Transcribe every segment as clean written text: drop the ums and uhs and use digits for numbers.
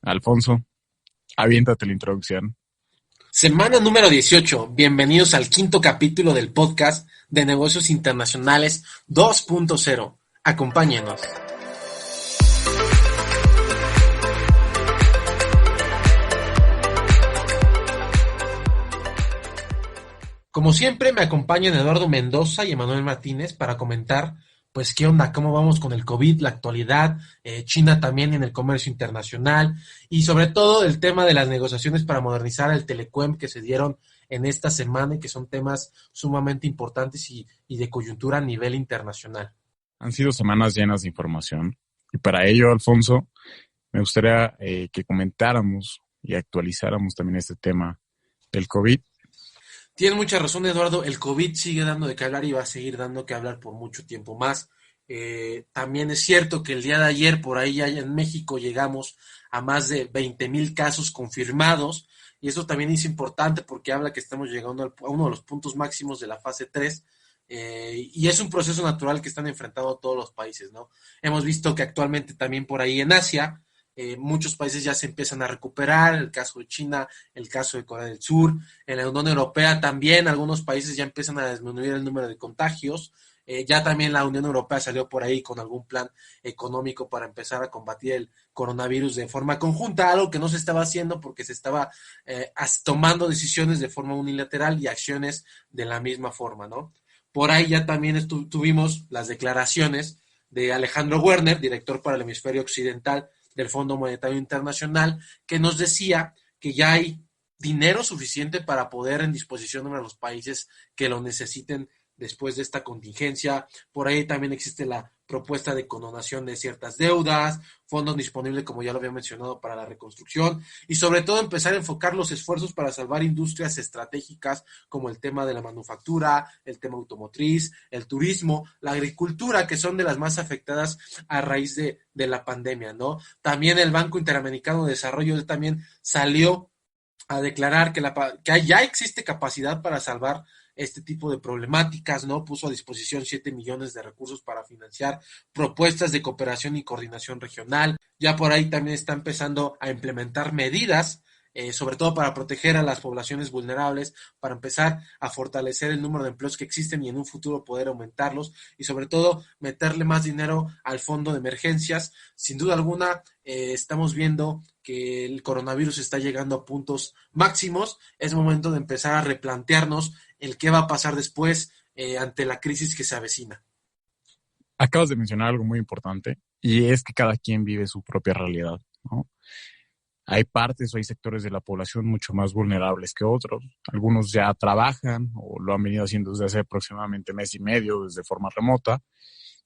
Alfonso, aviéntate la introducción. Semana número 18. Bienvenidos al quinto capítulo del podcast de negocios internacionales 2.0. Acompáñenos. Como siempre, me acompañan Eduardo Mendoza y Emanuel Martínez para comentar, pues, qué onda, cómo vamos con el COVID, la actualidad, China también en el comercio internacional y sobre todo el tema de las negociaciones para modernizar el Telecuem que se dieron en esta semana y que son temas sumamente importantes y de coyuntura a nivel internacional. Han sido semanas llenas de información y para ello, Alfonso, me gustaría que comentáramos y actualizáramos también este tema del COVID. Tienes mucha razón, Eduardo. El COVID sigue dando de qué hablar y va a seguir dando que hablar por mucho tiempo más. También es cierto que el día de ayer, por ahí ya en México, llegamos a más de 20,000 casos confirmados. Y eso también es importante porque habla que estamos llegando a uno de los puntos máximos de la fase 3. Y es un proceso natural que están enfrentando todos los países, ¿no? Hemos visto que actualmente también por ahí en Asia, muchos países ya se empiezan a recuperar, el caso de China, el caso de Corea del Sur, en la Unión Europea también algunos países ya empiezan a disminuir el número de contagios, ya también la Unión Europea salió por ahí con algún plan económico para empezar a combatir el coronavirus de forma conjunta, algo que no se estaba haciendo porque se estaba tomando decisiones de forma unilateral y acciones de la misma forma, ¿no? Por ahí ya también tuvimos las declaraciones de Alejandro Werner, director para el hemisferio occidental del Fondo Monetario Internacional, que nos decía que ya hay dinero suficiente para poder en disposición de los países que lo necesiten después de esta contingencia. Por ahí también existe la propuesta de condonación de ciertas deudas, fondos disponibles, como ya lo había mencionado, para la reconstrucción y sobre todo empezar a enfocar los esfuerzos para salvar industrias estratégicas como el tema de la manufactura, el tema automotriz, el turismo, la agricultura, que son de las más afectadas a raíz de la pandemia, ¿no? También el Banco Interamericano de Desarrollo también salió a declarar que ya existe capacidad para salvar este tipo de problemáticas, ¿no? Puso a disposición 7 millones de recursos para financiar propuestas de cooperación y coordinación regional. Ya por ahí también está empezando a implementar medidas, sobre todo para proteger a las poblaciones vulnerables, para empezar a fortalecer el número de empleos que existen y en un futuro poder aumentarlos y sobre todo meterle más dinero al fondo de emergencias. Sin duda alguna, estamos viendo que el coronavirus está llegando a puntos máximos. Es momento de empezar a replantearnos el qué va a pasar después ante la crisis que se avecina. Acabas de mencionar algo muy importante y es que cada quien vive su propia realidad, ¿no? Hay partes o hay sectores de la población mucho más vulnerables que otros. Algunos ya trabajan o lo han venido haciendo desde hace aproximadamente mes y medio, desde forma remota,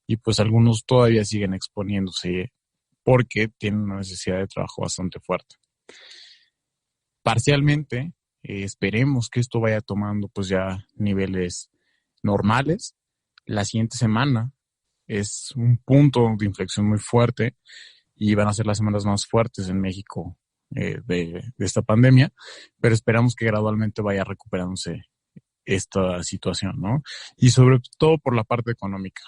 y pues algunos todavía siguen exponiéndose porque tienen una necesidad de trabajo bastante fuerte. Parcialmente, esperemos que esto vaya tomando pues ya niveles normales. La siguiente semana es un punto de inflexión muy fuerte y van a ser las semanas más fuertes en México de esta pandemia, pero esperamos que gradualmente vaya recuperándose esta situación, ¿no? Y sobre todo por la parte económica.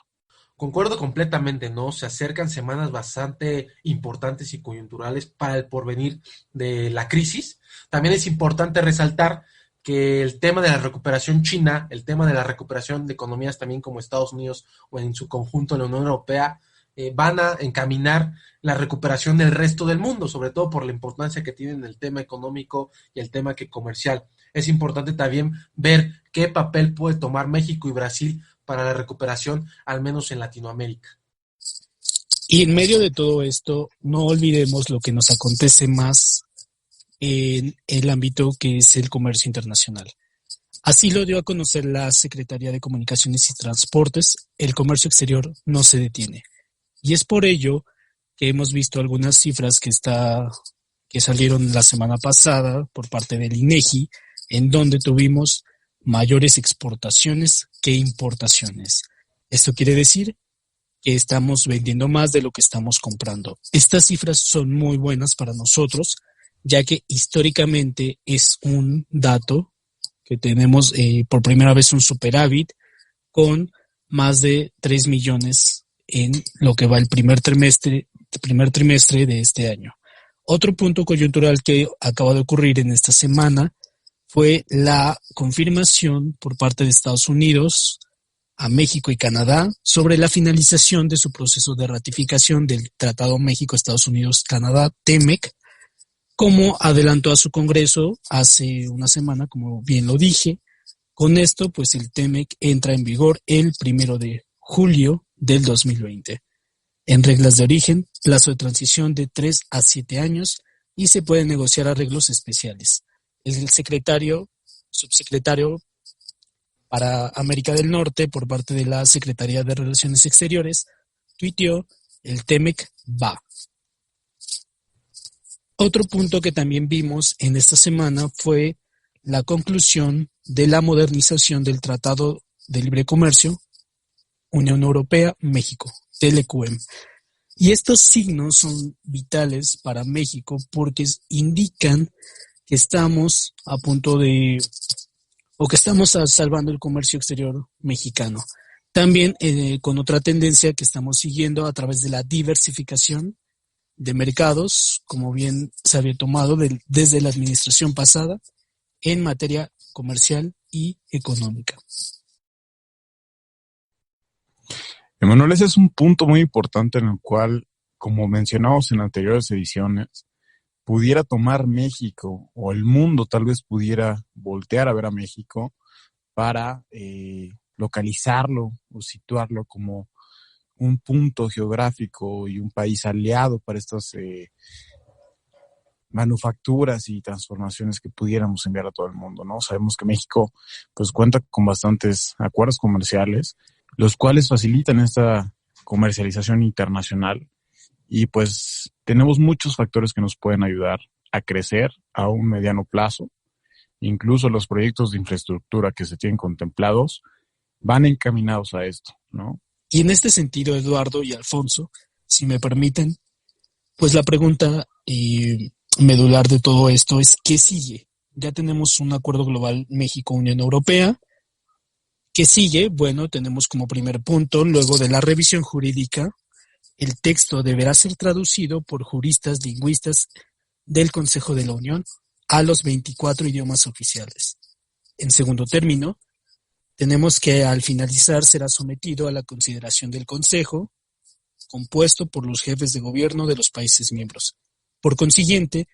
Concuerdo completamente, ¿no? Se acercan semanas bastante importantes y coyunturales para el porvenir de la crisis. También es importante resaltar que el tema de la recuperación china, el tema de la recuperación de economías también como Estados Unidos o en su conjunto la Unión Europea, van a encaminar la recuperación del resto del mundo, sobre todo por la importancia que tienen el tema económico y el tema comercial. Es importante también ver qué papel puede tomar México y Brasil para la recuperación, al menos en Latinoamérica. Y en medio de todo esto, no olvidemos lo que nos acontece más en el ámbito que es el comercio internacional. Así lo dio a conocer la Secretaría de Comunicaciones y Transportes, el comercio exterior no se detiene. Y es por ello que hemos visto algunas cifras que salieron la semana pasada por parte del INEGI, en donde tuvimos mayores exportaciones que importaciones. Esto quiere decir que estamos vendiendo más de lo que estamos comprando. Estas cifras son muy buenas para nosotros, ya que históricamente es un dato que tenemos por primera vez un superávit con más de 3 millones en lo que va el primer trimestre de este año. Otro punto coyuntural que acaba de ocurrir en esta semana fue la confirmación por parte de Estados Unidos a México y Canadá sobre la finalización de su proceso de ratificación del Tratado México-Estados Unidos-Canadá, TEMEC, como adelantó a su Congreso hace una semana, como bien lo dije. Con esto, pues el TEMEC entra en vigor el 1 de julio del 2020. En reglas de origen, plazo de transición de 3 a 7 años y se pueden negociar arreglos especiales. El subsecretario para América del Norte, por parte de la Secretaría de Relaciones Exteriores, tuiteó: el TEMEC va. Otro punto que también vimos en esta semana fue la conclusión de la modernización del Tratado de Libre Comercio Unión Europea-México, TLQM. Y estos signos son vitales para México porque indican que estamos a punto de, o que estamos salvando el comercio exterior mexicano. También con otra tendencia que estamos siguiendo a través de la diversificación de mercados, como bien se había tomado desde la administración pasada en materia comercial y económica. Emanuel, ese es un punto muy importante en el cual, como mencionamos en anteriores ediciones, pudiera tomar México, o el mundo tal vez pudiera voltear a ver a México para localizarlo o situarlo como un punto geográfico y un país aliado para estas manufacturas y transformaciones que pudiéramos enviar a todo el mundo, ¿no? Sabemos que México pues cuenta con bastantes acuerdos comerciales, los cuales facilitan esta comercialización internacional, y pues tenemos muchos factores que nos pueden ayudar a crecer a un mediano plazo. Incluso los proyectos de infraestructura que se tienen contemplados van encaminados a esto, ¿no? Y en este sentido, Eduardo y Alfonso, si me permiten, pues la pregunta medular de todo esto es: ¿qué sigue? Ya tenemos un acuerdo global México-Unión Europea. ¿Qué sigue? Bueno, tenemos como primer punto, luego de la revisión jurídica, el texto deberá ser traducido por juristas lingüistas del Consejo de la Unión a los 24 idiomas oficiales. En segundo término, tenemos que al finalizar será sometido a la consideración del Consejo, compuesto por los jefes de gobierno de los países miembros. Por consiguiente,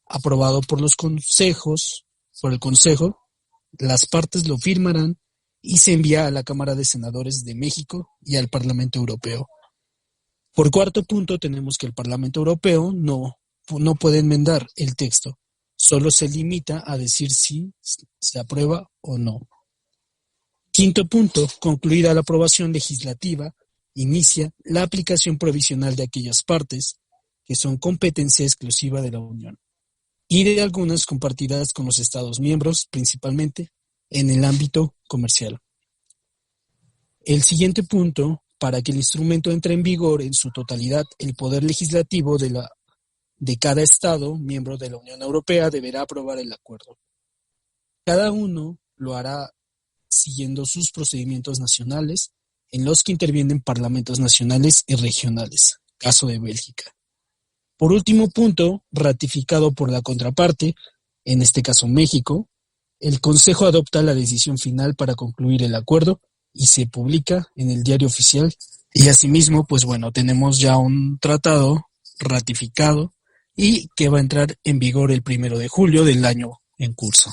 aprobado por el Consejo, las partes lo firmarán y se envía a la Cámara de Senadores de México y al Parlamento Europeo. Por cuarto punto, tenemos que el Parlamento Europeo no puede enmendar el texto, solo se limita a decir si se aprueba o no. Quinto punto, concluida la aprobación legislativa, inicia la aplicación provisional de aquellas partes que son competencia exclusiva de la Unión y de algunas compartidas con los Estados miembros, principalmente en el ámbito comercial. El siguiente punto, para que el instrumento entre en vigor en su totalidad, el poder legislativo de cada Estado miembro de la Unión Europea deberá aprobar el acuerdo. Cada uno lo hará siguiendo sus procedimientos nacionales, en los que intervienen parlamentos nacionales y regionales, caso de Bélgica. Por último punto, ratificado por la contraparte, en este caso México, el Consejo adopta la decisión final para concluir el acuerdo y se publica en el Diario Oficial. Y asimismo, pues bueno, tenemos ya un tratado ratificado y que va a entrar en vigor el 1 de julio del año en curso.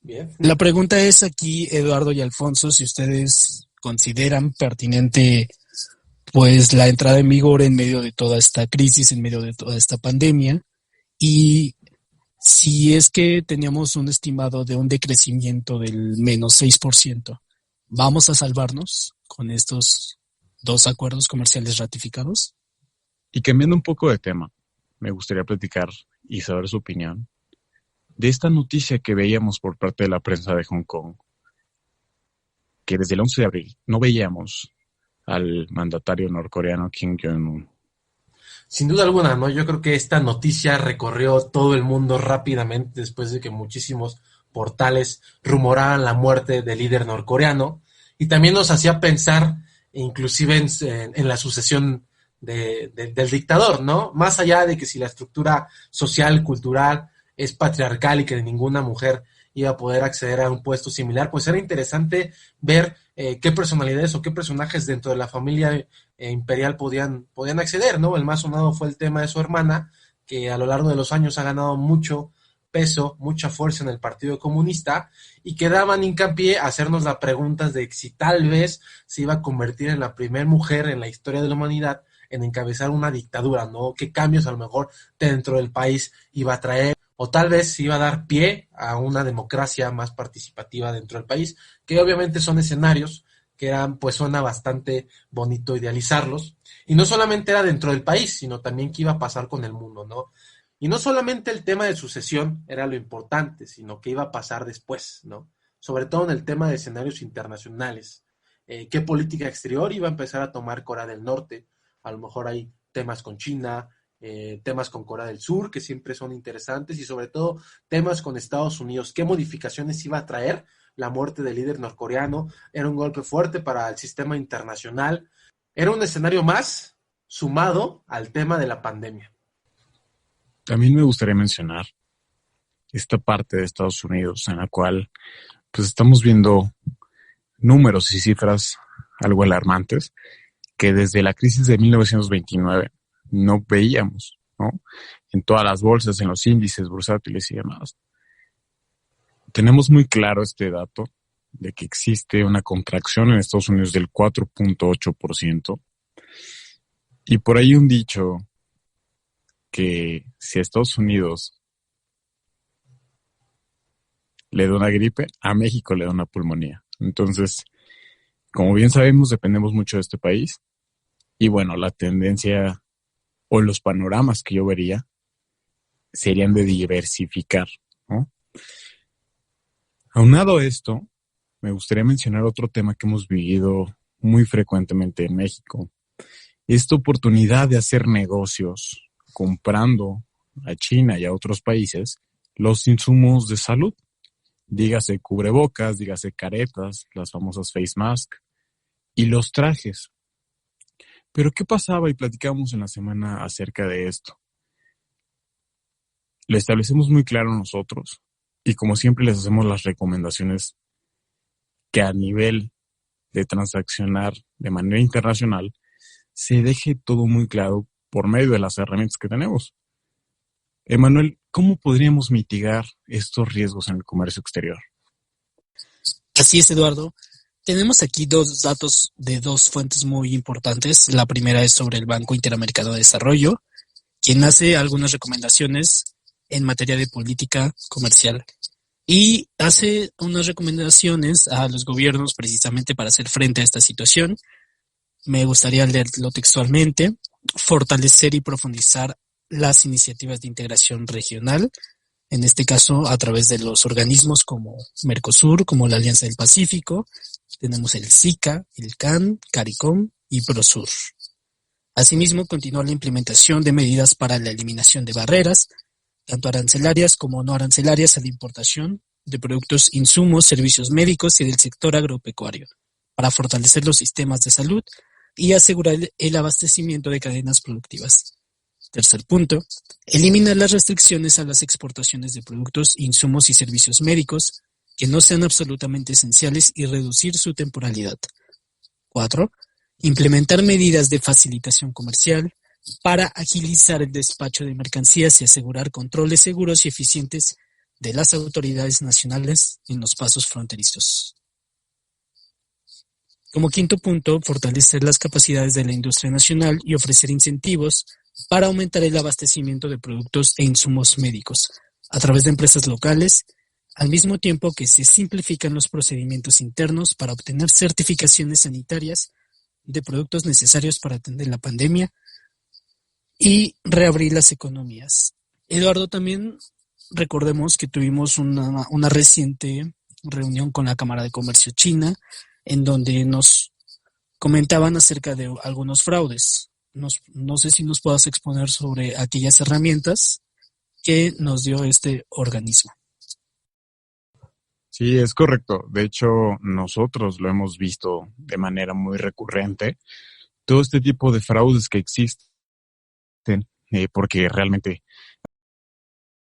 Bien. La pregunta es aquí, Eduardo y Alfonso, si ustedes consideran pertinente pues la entrada en vigor en medio de toda esta crisis, en medio de toda esta pandemia, y si es que teníamos un estimado de un decrecimiento del menos 6%, ¿vamos a salvarnos con estos 2 acuerdos comerciales ratificados? Y cambiando un poco de tema, me gustaría platicar y saber su opinión de esta noticia que veíamos por parte de la prensa de Hong Kong, que desde el 11 de abril no veíamos al mandatario norcoreano Kim Jong-un. Sin duda alguna, ¿no? Yo creo que esta noticia recorrió todo el mundo rápidamente después de que muchísimos portales rumoraran la muerte del líder norcoreano, y también nos hacía pensar inclusive en la sucesión del dictador, ¿no? Más allá de que si la estructura social, cultural es patriarcal y que ninguna mujer iba a poder acceder a un puesto similar, pues era interesante ver qué personalidades o qué personajes dentro de la familia imperial podían acceder, ¿no? El más sonado fue el tema de su hermana, que a lo largo de los años ha ganado mucho peso, mucha fuerza en el Partido Comunista, y que daban hincapié a hacernos las preguntas de si tal vez se iba a convertir en la primera mujer en la historia de la humanidad en encabezar una dictadura, ¿no? ¿Qué cambios a lo mejor dentro del país iba a traer? O tal vez se iba a dar pie a una democracia más participativa dentro del país, que obviamente son escenarios que eran, pues suena bastante bonito idealizarlos, y no solamente era dentro del país, sino también qué iba a pasar con el mundo, ¿no? Y no solamente el tema de sucesión era lo importante, sino qué iba a pasar después, ¿no? Sobre todo en el tema de escenarios internacionales. ¿Qué política exterior iba a empezar a tomar Corea del Norte? A lo mejor hay temas con China, temas con Corea del Sur, que siempre son interesantes, y sobre todo temas con Estados Unidos. ¿Qué modificaciones iba a traer la muerte del líder norcoreano? Era un golpe fuerte para el sistema internacional. Era un escenario más sumado al tema de la pandemia. También me gustaría mencionar esta parte de Estados Unidos en la cual pues estamos viendo números y cifras algo alarmantes que desde la crisis de 1929 no veíamos, ¿no? En todas las bolsas, en los índices bursátiles y demás. Tenemos muy claro este dato de que existe una contracción en Estados Unidos del 4.8%, y por ahí un dicho que si a Estados Unidos le da una gripe, a México le da una pulmonía. Entonces, como bien sabemos, dependemos mucho de este país. Y bueno, la tendencia o los panoramas que yo vería serían de diversificar, ¿no? Aunado a esto, me gustaría mencionar otro tema que hemos vivido muy frecuentemente en México. Esta oportunidad de hacer negocios comprando a China y a otros países los insumos de salud. Dígase cubrebocas, dígase caretas, las famosas face mask y los trajes. Pero ¿qué pasaba? Y platicamos en la semana acerca de esto. Lo establecemos muy claro nosotros y como siempre les hacemos las recomendaciones que a nivel de transaccionar de manera internacional se deje todo muy claro por medio de las herramientas que tenemos. Emanuel, ¿cómo podríamos mitigar estos riesgos en el comercio exterior? Así es, Eduardo. Tenemos aquí dos datos de dos fuentes muy importantes. La primera es sobre el Banco Interamericano de Desarrollo, quien hace algunas recomendaciones en materia de política comercial y hace unas recomendaciones a los gobiernos precisamente para hacer frente a esta situación. Me gustaría leerlo textualmente: fortalecer y profundizar las iniciativas de integración regional, en este caso a través de los organismos como Mercosur, como la Alianza del Pacífico. Tenemos el SICA, el CAN, CARICOM y PROSUR. Asimismo, continúa la implementación de medidas para la eliminación de barreras, tanto arancelarias como no arancelarias, a la importación de productos, insumos, servicios médicos y del sector agropecuario, para fortalecer los sistemas de salud y asegurar el abastecimiento de cadenas productivas. Tercer punto, eliminar las restricciones a las exportaciones de productos, insumos y servicios médicos que no sean absolutamente esenciales y reducir su temporalidad. 4. Implementar medidas de facilitación comercial para agilizar el despacho de mercancías y asegurar controles seguros y eficientes de las autoridades nacionales en los pasos fronterizos. Como quinto punto, fortalecer las capacidades de la industria nacional y ofrecer incentivos para aumentar el abastecimiento de productos e insumos médicos a través de empresas locales, al mismo tiempo que se simplifican los procedimientos internos para obtener certificaciones sanitarias de productos necesarios para atender la pandemia y reabrir las economías. Eduardo, también recordemos que tuvimos una reciente reunión con la Cámara de Comercio China, en donde nos comentaban acerca de algunos fraudes. No sé si nos puedas exponer sobre aquellas herramientas que nos dio este organismo. Sí, es correcto. De hecho, nosotros lo hemos visto de manera muy recurrente todo este tipo de fraudes que existen, porque realmente